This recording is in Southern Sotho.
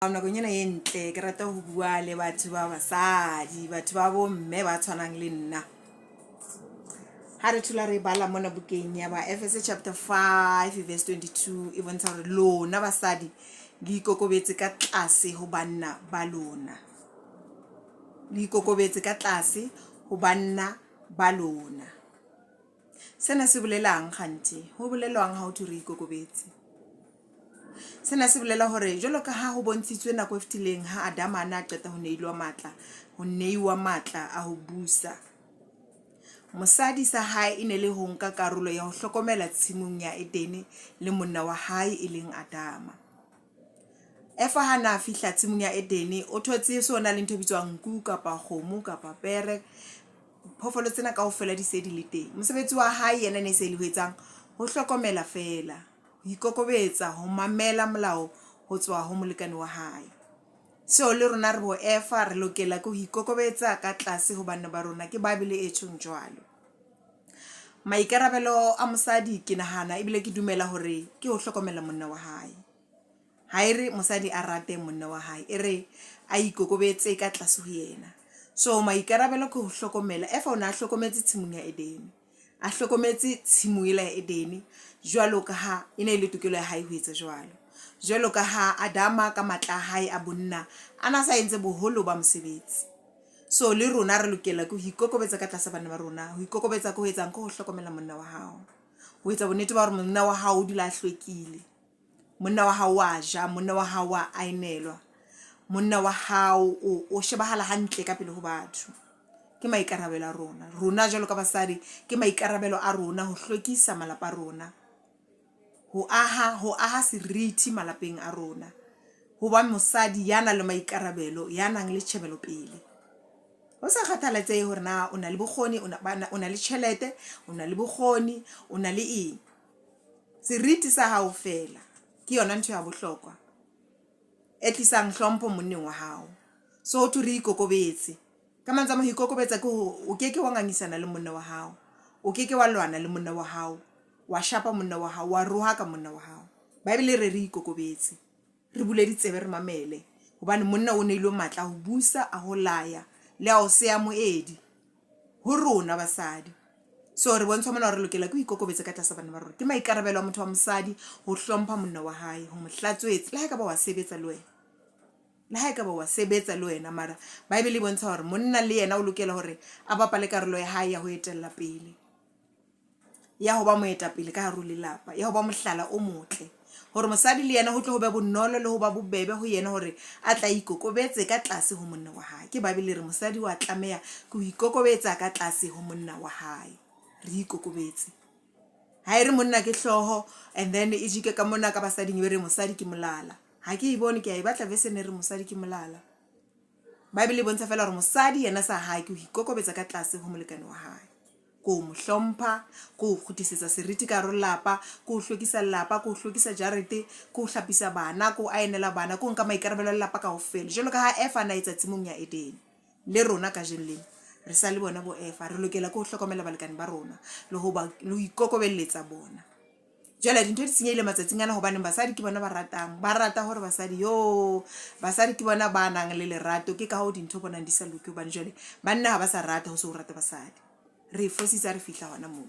Nakong ena e ntle ke rata ho bua le batho ba basadi, batho ba bomme ba tshwanang le nna. Ha re thula re bala mona bukeng ya ba Efeso chapter 5 verse 22 e bontsha hore lona basadi le ikokobetse ka tlase ho banna ba lona. Le ikokobetse ka tlase ho banna ba lona. Sena se bolelang kganthe, ho bolelwang ha o thwe re ikokobetse. Sena se bolela hore jwalo ka ha ho bontshitswe nako e fetileng ha Adama a qeta ho neiwa matla a ho busa. Mosadi sa hae e ne le ho nka karolo ya ho hlokomela tshimong ya Edene le monna wa hae e leng Adama. Efa ha na fihla tshimong ya Edene, o thotse sona le ntho bitswang nku kapa kgomo kapa pere. Phofolo tsena kaofela di se di le teng. Mosebetsi wa hae yena ne se le ho etsang ho hlokomela fela, ho ikokobetsa, ho mamela molao ho tswa ho molekane wa hae. Seo le rona re bo Efa re lokela ke ho ikokobetsa ka tlase ho banna ba rona, ke Bibele e tjhong jwalo. Maikarabelo a mosadi ke nahana ebile ke dumela hore ke ho hlokomela monna wa hae. Ha ere mosadi a rate monna wa hae, ere a ikokobetse ka tlase ho yena. So maikarabelo ke ho hlokomela. Efa o na hlokometse tshimong ya Edene, a hlokometse tshimo ya Edene jwalo ka ha e ne le tokelo ya hae ho etsa jwalo. Jwalo ka ha Adama ka matla hae a bonna ana sa entse boholo ba mosebetsi. So le rona re lokela ke ho ikokobetsa ka tlasa banna ba rona, ho ikokobetsa ke ho etsang ke ho hlokomela monna wa hao. Ho etsa bonnete ba hore monna wa hao o dula a hlwekile, monna wa hao wa ja, monna wa hao wa ainelwa, monna wa hao o shebahala hantle ka pele ho batho. Ke maikarabelo a rona. Rona jwalo ka basadi ke maikarabelo a rona ho hlwekisa malapa a rona, ho aha seriti malapeng a rona. Ho ba mosadi ya nang le maikarabelo, ya nang le tjhebelo pele. Ho sa kgathalatsehe hore na o na le bokgoni, o na le tjhelete, o na le bokgoni, o na le eng. Seriti sa hao fela ke yona ntho ya bohlokwa e tlisang hlompho monneng wa hao. So ho re ikokobetse. Ka mantswe a mo ikokobetsa ke o keke wa ngangisana le monna wa hao, o keke wa lwana le monna wa hao, wa shapa monna wa hao, wa roha ka monna wa hao. Bibele re ikokobetse, re bule ditsebe re mamele, hobane monna o neilwe matla ho busa, a ho laya le a ho sea moedi ho rona basadi. So re bontsha mona re lokela ke ikokobetsa ka tlasa banna ba rona. Ke maikarabelo a motho wa mosadi ho hlompha monna wa hae, ho mo hlatswetsa le ha ekaba wa sebetsa le wena. Le ha ekaba wa sebetsa le wena, mara Bibele e bontsha hore monna le yena o lokela hore a bapale karolo ya hae ya ho etella pele, ya ho ba moetapele ka hare ho lelapa, ya ho ba mohlala o motle, hore mosadi le yena ho tle ho be bonolo le ho ba bobebe ho yena hore a tla ikokobetse ka tlase ho monna wa hae. Ke Bibele re mosadi wa tlameha ke ho ikokobetsa ka tlase ho monna wa hae. Re ikokobetse. Ha ere monna ke hloho and then e jike ka mona ka basading e re mosadi ke molala. Ha ke e bone, ke a e batla vese ne re mosadi ke molala. Bibele e bontsha fela hore mosadi yena sa hae ke ho ikokobetsa ka tlase ho molekane wa hae, ko mo hlompha, ko kgutlisetsa seriti ka hare ho lelapa, ko hlwekisa lelapa, ko hlwekisa jarete, ko hlapisa bana, ko ainela bana, ko nka maikarabelo a lelapa kaofela. Jwalo ka ha Efa na etsa tshimong ya Edene, le rona ka jeneng re sa le bona bo Efa, re lokela ke ho hlokomela balekane ba rona le ho ikokobelletsa bona. Jwale dintho di senyehile matsatsing ana hobane basadi ke bona ba rata hore basadi basadi ke bona ba nang le lerato. Ke ka ho dintho bona di sa loke hobane jwale banna ha ba sa rata ho se ho rata basadi. Re fositse re fihla hona moo.